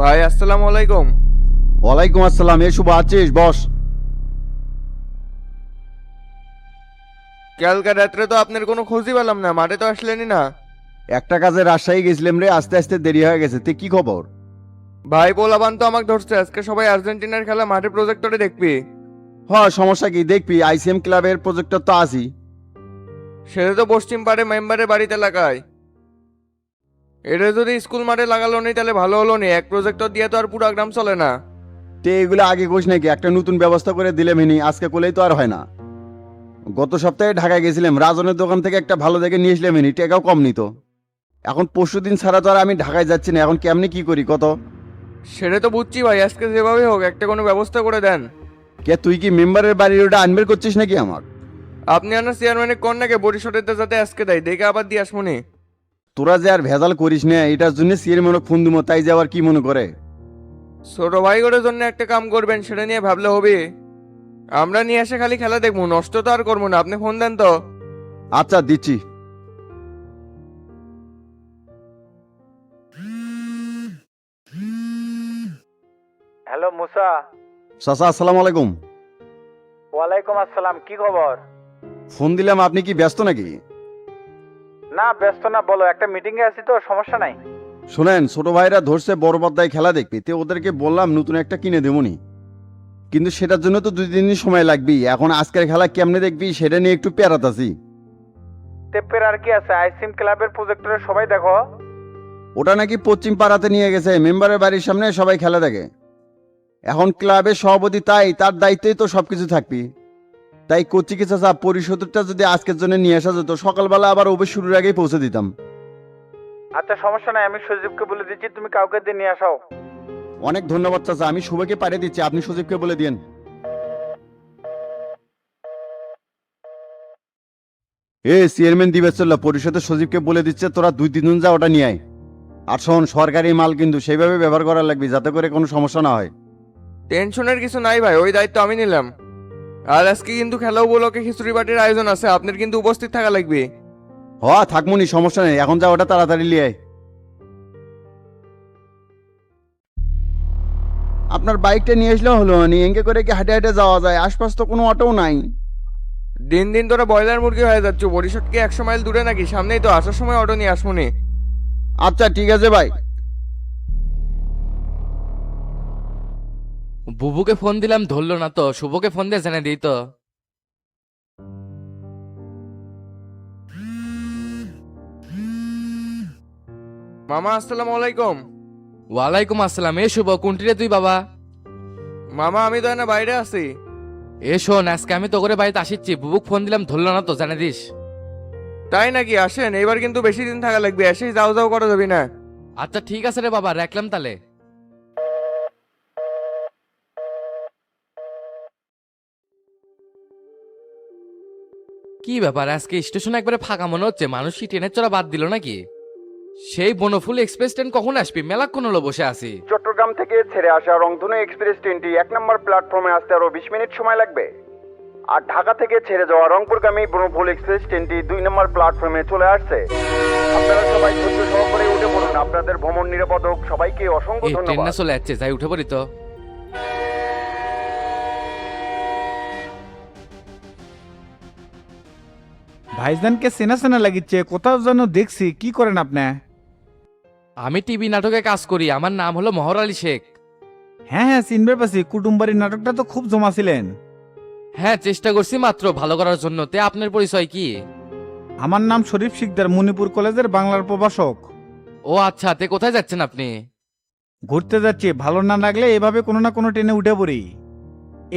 ভাই আসসালামু আলাইকুম। ওয়ালাইকুম আসসালাম। এ শুভ আছিস? বস। কালকে রাত্রে তো আপনার কোনো খোঁজই পেলাম না, মাঠে তো আসলেনই না। একটা কাজে রাজশাহী গেছিলাম রে, আস্তে আস্তে দেরি হয়ে গেছে। তুই কি খবর? ভাই পোলাপান তো আমাকে ধরছে, আজকে সবাই আর্জেন্টিনার খেলা মাঠে প্রজেক্টরে দেখবি। সমস্যা কি? দেখবি, আইসিএম ক্লাবের প্রজেক্টর তো আছি। সেটা তো পশ্চিম পাড়ে মেম্বারের বাড়িতে লাগায়। এটা যদি স্কুল মাঠে লাগালো নি তাহলে ভালো হলো নি, এক প্রজেক্টর দিয়ে তো আর পুরো গ্রাম চলে না। তে এগুলো আগে কোষ নাকি? একটা নতুন ব্যবস্থা করে দিলে মিনি, আজকে করলেই তো আর হয় না। গত সপ্তাহে ঢাকায় গেছিলাম, রাজনের দোকান থেকে একটা ভালো দেখে নিয়ে আসলাম মিনি, টাকাও কম নিত। এখন পরশুদিন ছাড়া তো আর আমি ঢাকায় যাচ্ছি না, এখন কেমনি কি করি কত? সেটা তো বুঝছি ভাই, আজকে যেভাবে হোক একটা কোনো ব্যবস্থা করে দেন। কে তুই কি মেম্বারের বাড়ির ওটা আনবের করছিস নাকি আমার? আপনি আপনার চেয়ারম্যানের কোন নাকি বরিশালেতে যাতে আজকে দেয়, দেখে আবার দিয়ে আসমনি। তোরা যে আর ভেজাল করিস না, এটার জন্য চেয়ারম্যানকে ফোন দিব, তাই যে আবার কি মনে করে? ছোট ভাই ওর জন্য একটা কাম করবেন, সেটা নিয়ে ভাবলে হবে। আমরা নিয়ে এসে খালি খেলা দেখবো, নষ্ট তো আর করবো না, আপনি ফোন দেন তো। আচ্ছা, দিচ্ছি। হ্যালো মুসা। চাচা আসসালামু আলাইকুম। ওয়ালাইকুম আসসালাম, কি খবর? ফোন দিলাম, আপনি কি ব্যস্ত নাকি? না ব্যস্ত না, বলো। একটা মিটিং এ আছি তো, সমস্যা নাই। শোনেন, ছোট ভাইরা ধরছে বড় পর্দায় খেলা দেখবি, তে ওদেরকে বললাম নতুন একটা কিনে দেবনি, কিন্তু সেটার জন্য তো 2-3 দিন সময় লাগবে। এখন আজকের খেলা কেমনে দেখবি সেটা নিয়ে একটু প্যারাত আছি। টেপের আর কি আছে, আইসিএম ক্লাবের প্রজেক্টরে সবাই দেখো। ওটা নাকি পশ্চিম পাড়াতে নিয়ে গেছে, মেম্বারের বাড়ির সামনে সবাই খেলা দেখে। এখন ক্লাবের সভাপতি, তাই তার দায়িত্বেই তো সবকিছু থাকবি। তাই করছি কি চাচা, পরিশোধটা যদি আজকের জন্য নিয়ে আসা যেত, সকালবেলা আবার অফিস শুরুর আগেই পৌঁছে দিতাম। আচ্ছা সমস্যা নাই, আমি সজীবকে বলে দিচ্ছি, তুমি কাউকে দিয়ে নিয়ে আসাও। অনেক ধন্যবাদ চাচা, আমি শুভকে পাঠিয়ে দিচ্ছি, আপনি সজীবকে বলে দিন। চেয়ারম্যান দিবে চল্লা পরিষদের সজীবকে বলে দিচ্ছে, তোরা 2-3 দিন যা ওটা নিয়ে আয়। আর শোন, সরকারি মাল কিন্তু সেইভাবে ব্যবহার করা লাগবে, যাতে করে কোনো সমস্যা না হয়। টেনশনের কিছু নাই ভাই, ওই দায়িত্ব আমি নিলাম। আর আজকে কিন্তু খেলা উপলক্ষে খিচুড়ি পার্টির আয়োজন আছে, আপনার কিন্তু উপস্থিত থাকা লাগবে। থাকমুনি, সমস্যা নেই, এখন যা ওটা তাড়াতাড়ি লিয়ে আয়। আপনার বাইকটা নিয়ে আসলেও হলো, এঙ্গে করে কি হাঁটে হাঁটে যাওয়া যায়? আশপাশ তো কোনো অটোও নাই। দিন দিন তোরা ব্রয়লার মুরগি হয়ে যাচ্ছে, বরিশাল কি 100 মাইল দূরে নাকি? সামনেই তো, আসার সময় অটো নিয়ে আসমনি। আচ্ছা ঠিক আছে ভাই। বুবুকে ফোন দিলাম, ধরলো না তো। শুভকে ফোন দিয়ে জানিয়ে দিই তো। মামা আসসালামু আলাইকুম। ওয়ালাইকুম আসসালাম। এ শুভ, কোনটিরে তুই বাবা? মামা আমি তো না বাইরে আছি। এ শোন, আজকে আমি তো করে বাড়িতে আসিচ্ছি, বুবুক ফোন দিলাম, ধরলো না তো, জানিয়ে দিস। তাই নাকি? আসেন, এবার কিন্তু বেশি দিন থাকা লাগবে, এসেই যাও যাও করা যাবি না। আচ্ছা ঠিক আছে রে বাবা, রাখলাম তাহলে। কি ব্যাপার, আজকে স্টেশন একবারে ফাঁকা মনে হচ্ছে, মানুষ কি ট্রেনের চড়া বাদ দিল নাকি? সেই বনফুল এক্সপ্রেস ট্রেন কখন আসবি? মেলাক্ষণ হলো বসে আছি। চট্টগ্রাম থেকে ছেড়ে আসা রংধনু এক্সপ্রেস ট্রেনটি 1 নম্বর প্ল্যাটফর্মে আসতে আরো 20 মিনিট সময় লাগবে। আর ঢাকা থেকে ছেড়ে যাওয়া রংপুরগামী বনফুল এক্সপ্রেস ট্রেনটি 2 নম্বর প্ল্যাটফর্মে চলে আসছে। আপনারা সবাই ধৈর্য সহকারে উঠে পড়ুন, আপনাদের ভ্রমণ নিরাপদ হোক। সবাইকে অসংখ্য এই ট্রেন না ধন্যবাদ। চলে যাচ্ছে, যাই উঠে পড়ি তো। ভাইজানকে চেনা চেনা লাগিচ্ছে, কোথাও যেন দেখছি। কি করেন আপনি? আমি টিভি নাটকে কাজ করি, আমার নাম হলো মহর আলী শেখ। হ্যাঁ হ্যাঁ, চিনবে পাচ্ছি। কুটুম্বাড়ির নাটকটা তো খুব জমা ছিলেন। হ্যাঁ, চেষ্টা করছি মাত্র ভালো করার জন্য। তে আপনার পরিচয় কি? আমার নাম শরীফ শিকদার, মণিপুর কলেজের বাংলার প্রভাষক। ও আচ্ছা, তে কোথায় যাচ্ছেন আপনি? ঘুরতে যাচ্ছি, ভালো না লাগলে এভাবে কোনো না কোনো ট্রেনে উঠে পড়ি।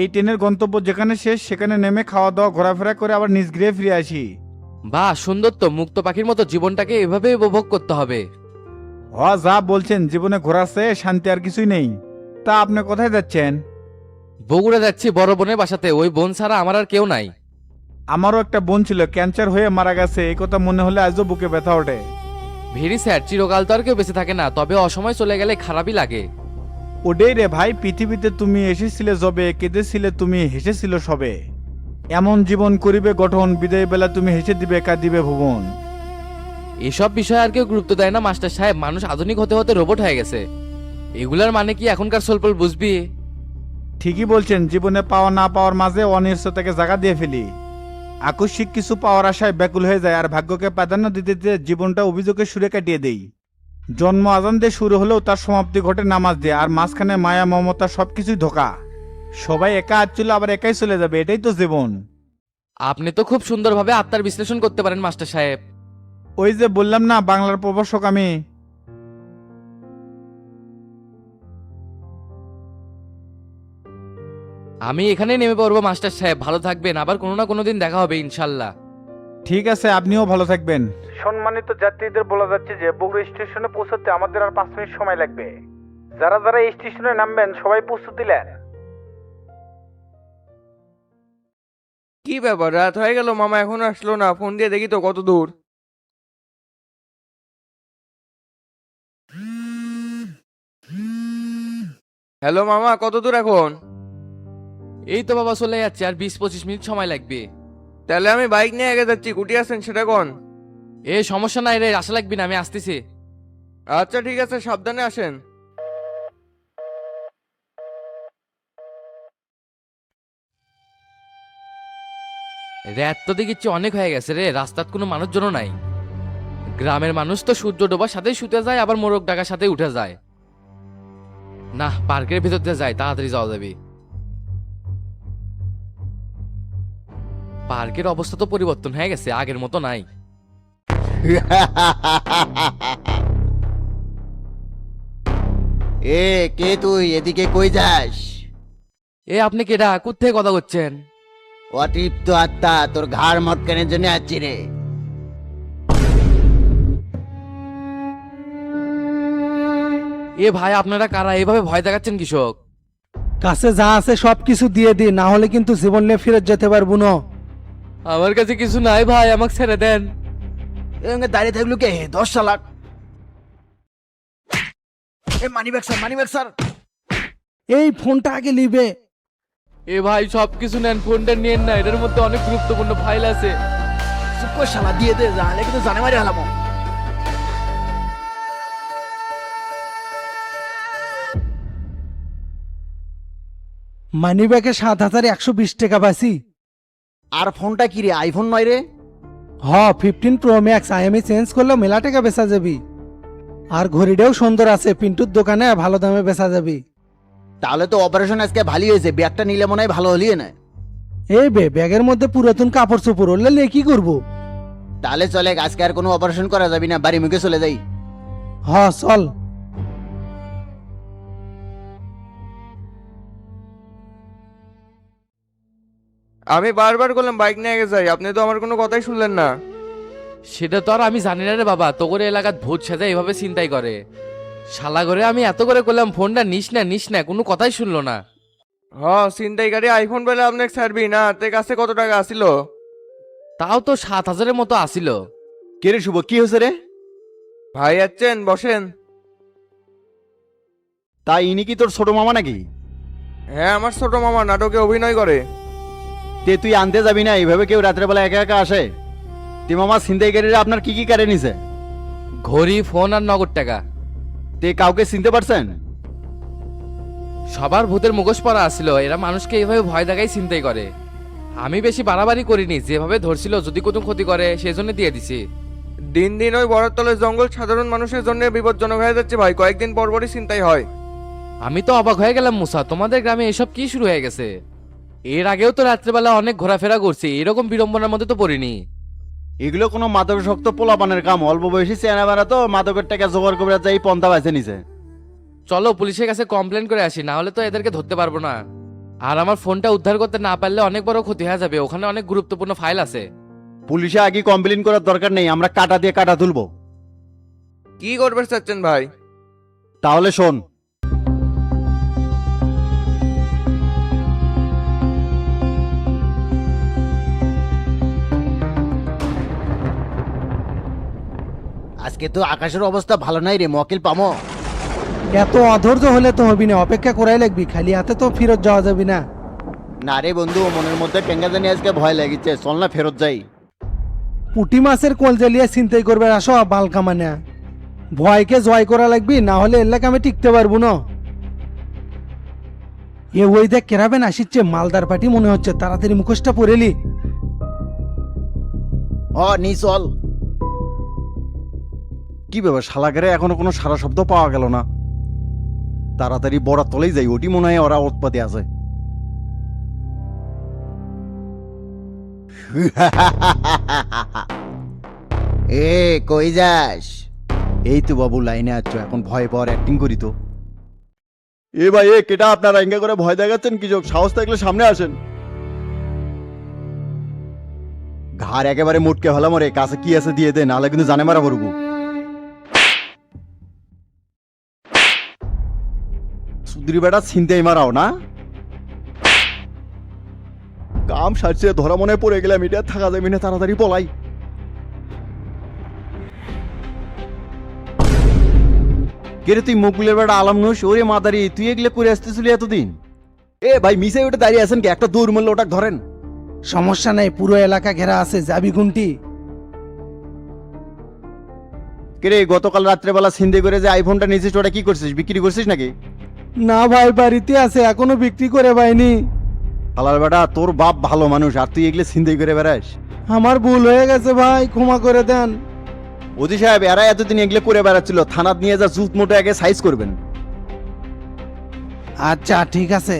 এই ট্রেনের গন্তব্য যেখানে শেষ সেখানে নেমে খাওয়া দাওয়া ঘোরাফেরা করে আবার নিজ গৃহে ফিরে আসি। বাহ, সুন্দর তো। মুক্ত পাখির মতো জীবনটাকে এভাবে উপভোগ করতে হবে। যা বলছেন, জীবনে ঘোরার চেয়ে শান্তি আর কিছুই নেই। তা আপনি কোথায় যাচ্ছেন? বগুড়া যাচ্ছি বড় বোনের বাসাতে, ওই বোন ছাড়া আমার আর কেউ নাই। আমারও একটা বোন ছিল, ক্যান্সার হয়ে মারা গেছে। এই কথা মনে হলে আজও বুকে ব্যথা ওঠে। ভেরি স্যাড, চিরকাল তো আর কেউ বেঁচে থাকে না, তবে অসময় চলে গেলে খারাপই লাগে। ওডেই রে ভাই, পৃথিবীতে তুমি এসেছিলে যবে, কেঁদেছিলে তুমি, হেসেছিল সবে। এমন জীবন করিবে গঠন, বিদায় বেলা তুমি হেসে দিবে, কাঁদিবে ভুবন। এসব বিষয়ে আর কেউ গুরুত্ব দেয় না মাস্টার সাহেব, মানুষ আধুনিক হতে হতে রোবট হয়ে গেছে। এগুলার মানে কি এখনকার সোলপল বুঝবি? ঠিকই বলছেন, জীবনে পাওয়া না পাওয়ার মাঝে অনিশ্চয়তাকে জায়গা দিয়ে ফেলি। আকস্মিক কিছু পাওয়ার আশায় ব্যাকুল হয়ে যায় আর ভাগ্যকে প্রাধান্য দিতে দিতে জীবনটা অভিযোগের সুরে কাটিয়ে দেই। জন্ম আজান দিয়ে শুরু হলেও তার সমাপ্তি ঘটে নামাজ দিয়ে, আর মাঝখানে মায়া মমতা সবকিছুই ধোকা। সবাই একা আসছিল আবার একাই চলে যাবে, এটাই তো জীবন। আপনি তো খুব সুন্দরভাবে আত্মার বিশ্লেষণ করতে পারেন মাস্টার সাহেব। ওই যে বললাম না, বাংলার প্রভাষক আমি। আমি এখানে নেমে পড়বো মাস্টার সাহেব, ভালো থাকবেন, আবার কোনো না কোনো দিন দেখা হবে ইনশাল্লাহ। ঠিক আছে, আপনিও ভালো থাকবেন। সম্মানিত যাত্রীদের বলা যাচ্ছে যে বগুড়া স্টেশনে পৌঁছাতে আমাদের আর 5 মিনিট সময় লাগবে। যারা যারা এই স্টেশনে নামবেন সবাই প্রস্তুতি নেন। কি ব্যাপার, রাত হয়ে গেল, মামা এখনো আসলো না? ফোন দিয়ে দেখি তো কত দূর। হ্যালো মামা, কত দূর এখন? এই তো বাবা চলে যাচ্ছে, আর 20-25 মিনিট সময় লাগবে। তাহলে আমি বাইক নিয়ে আগে যাচ্ছি, কুটি আছেন সেটা কোন? এ সমস্যা নাই রে, আশা লাগবি না, আমি আসতেছি। আচ্ছা ঠিক আছে, সাবধানে আসেন। রাত তো দেখিচ্ছি অনেক হয়ে গেছে রে, রাস্তার কোনো মানুষজনও নাই। গ্রামের মানুষ তো সূর্য ডোবার সাথেই শুতে যায়, আবার মোরগ ডাকার সাথেই উঠে যায়। না, পার্কের ভিতর দিয়ে যায়, তাড়াতাড়ি যাওয়া যাবে। পার্কের অবস্থা তো পরিবর্তন হয়ে গেছে, আগের মতো নাই। এ কে তুই, এদিকে কই যাস? এ আপনি কেডা, কোত্থেকে কথা করছেন? অতৃপ্ত আত্মা, তোর ঘাড় মটকানোর জন্য আসছি রে। এ ভাই, আপনারা কারা, এভাবে ভয় দেখাচ্ছেন কৃষক? কাছে যা আছে সব কিছু দিয়ে দি, না হলে কিন্তু জীবন নিয়ে ফেরত যেতে পারবো না। আমার কাছে কিছু নাই ভাই, আমাকে ছেড়ে দেন। দাঁড়িয়ে থাকলো কে? 10 লাখ। এ মানিব্যাগ স্যার, মানিব্যাগ স্যার। এই ফোনটা আগে নিবে। এ ভাই সব কিছু নেন, ফোনটা নিয়েন না, এটার মধ্যে অনেক গুরুত্বপূর্ণ ফাইল আছে। চুপ করে শালা, দিয়ে দে, জানলে কিন্তু জানে মারি হালামো। মানি ব্যাগে 7,120 টাকা পাইছি। আর ফোনটা কি রে, আইফোন নয় রে? হ, 15 প্রো ম্যাক্স। আমি চেঞ্জ করলেও মেলা টাকা বেচা যাবি। আর ঘড়িটাও সুন্দর আছে, পিন্টুর দোকানে ভালো দামে বেচা যাবি। তাহলে তো অপারেশন আজকে ভালোই হয়েছে, ব্যাগটা নিলে মনে হয় ভালো হলিয়ে না। এই ব্যাগের মধ্যে পুরাতন কাপড় চোপড়, ওরলে কি করবো? তাহলে চলে, আজকে আর কোনো অপারেশন করা যাবি না, বাড়ি মুখে চলে যাই। হ চল। আমি বারবার করলাম বাইক নিয়ে আগে যাই, আপনি তো আমার কোনো কথাই শুনলেন না। সেটা তো আর আমি জানি না রে বাবা, তো করে এলাকার ভূত সাজা এভাবে চিন্তাই করে। শালা করে আমি এত করে করলাম ফোনটা নিস না, কোনো কথাই শুনলো না। ছিনতাইকারী আইফোন পেলে আপনাকে ছাড়বি না? তে কাছে কত টাকা আসিল? তাও তো 7,000-এর মতো আসিল। কে রে শুভ, কি হয়েছে রে? ভাই আছেন, বসেন। তাই ইনি কি তোর ছোট মামা নাকি? হ্যাঁ, আমার ছোট মামা, নাটকে অভিনয় করে। তে তুই আনতে যাবি না? এইভাবে কেউ রাত্রেবেলা একা একা আসে? তে মামা, ছিনতাইকারীরা আপনার কি কি কারে নিছে? ঘড়ি, ফোন আর নগদ টাকা। তে কাউকে চিনতে পারছেন? সবার ভূতের মুখোশ পরা আসিল, এরা মানুষকে এইভাবে ভয় দেখাই চিন্তাই করে। আমি বেশি বাড়াবাড়ি করিনি, যেভাবে ধরছিল যদি কোনো ক্ষতি করে সেই জন্য দিয়ে দিছি। দিন দিন ওই বড়তলের জঙ্গল সাধারণ মানুষের জন্য বিপজ্জনক হয়ে যাচ্ছে ভাই, কয়েকদিন পর পরই চিন্তাই হয়। আমি তো অবাক হয়ে গেলাম মুসা, তোমাদের গ্রামে এসব কি শুরু হয়ে গেছে? এর আগেও তো রাত্রেবেলা অনেক ঘোরাফেরা করছি, এরকম বিড়ম্বনার মধ্যে তো পড়িনি। এগুলো কোনো মাদকাসক্ত পোলাপানের কাম। অল্প বয়সী চেনাবেলা তো মাদকের টাকা জোগাড় করে যাই পন্থা বেছে নিছে। চলো পুলিশের কাছে কমপ্লেন করে আসি, না হলে তো এদেরকে ধরতে পারবো না। আর আমার ফোনটা উদ্ধার করতে না পারলে অনেক বড় ক্ষতি হয়ে যাবে, ওখানে অনেক গুরুত্বপূর্ণ ফাইল আছে। পুলিশে আগে কমপ্লেন করার দরকার নেই, আমরা কাটা দিয়ে কাটা তুলবো। কি করবে চাচ্ছেন ভাই? তাহলে শোন, আজকে তো আকাশের অবস্থা ভালো নাই রে, মকিল পামো? এত অধৈর্য হলে তো হবি না, অপেক্ষা করাই লাগবি, খালি হাতে তো ফেরত যাওয়া যাবি না। না রে বন্ধু, মনের মধ্যে কেঙ্গা জানি আজকে ভয় লাগিচ্ছে, চল না ফেরত যাই। পুঁটি মাছের কোল জ্বালিয়ে চিন্তাই করবে আসো বাল কামানা। ভয়কে জয় করা লাগবি, না হলে এলাকা আমি টিকতে পারবো না। ওই দেখ কেরাবেন আসিচ্ছে, মালদার পার্টি মনে হচ্ছে, তাড়াতাড়ি মুখোশটা পরেলি। নি চল। কি ব্যাপার শালাগারে, এখনো কোনো সারা শব্দ পাওয়া গেল না। তাড়াতাড়ি বড়া তলেই যাই, ওটি মনে হয় ওরা উৎপাতে আছে। এ কই যাস? এই তো বাবু লাইনে আছো, এখন ভয় পাওয়ার অ্যাক্টিং করি তো। এ ভাই, এ কেটা আপনারা ইঙ্গা করে ভয় দেখাচ্ছেন কি যোগ? সাহস থাকলে সামনে আসেন। ঘাড় একেবারে মুটকে হলাম, ওরে কাছে কি আছে দিয়ে দে, নাহলে কিন্তু জানে মারা বরগু। সুদ্রি বেটা ছিনতেই মারাও না, কাম সারছে ধরা মনে পড়ে গেলাম, এটা থাকা যাবে না, তাড়াতাড়ি পলাই। কেরে তুই মুকুলের বেটা আলাম নুস? ওরে মাদারি, তুই এগুলো করে আসতেছিলি এতদিন? এ ভাই মিশে ওটা দাঁড়িয়ে আছেন কি? একটা দৌড় মারলে ওটা ধরেন। সমস্যা নাই, পুরো এলাকা ঘেরা আছে, যাবি কোনটি? কেরে গতকাল রাত্রেবেলা ছিনতে করে যে আইফোনটা নিয়েছিস, ওটা কি করছিস? বিক্রি করছিস নাকি? না ভাই, বাড়িতে আছে, এখনো বিক্রি করে পাইনি। হালাল বেটা, তোর বাপ ভালো মানুষ আর তুই এগুলো ছিনতে করে বেড়াস? আমার ভুল হয়ে গেছে ভাই, ক্ষমা করে দেন। ওদি সাহেব, এরা এতদিন এগুলো করে বেড়াচ্ছিল, থানাত নিয়ে যা জুত মোটো আগে সাইজ করবেন। আচ্ছা ঠিক আছে।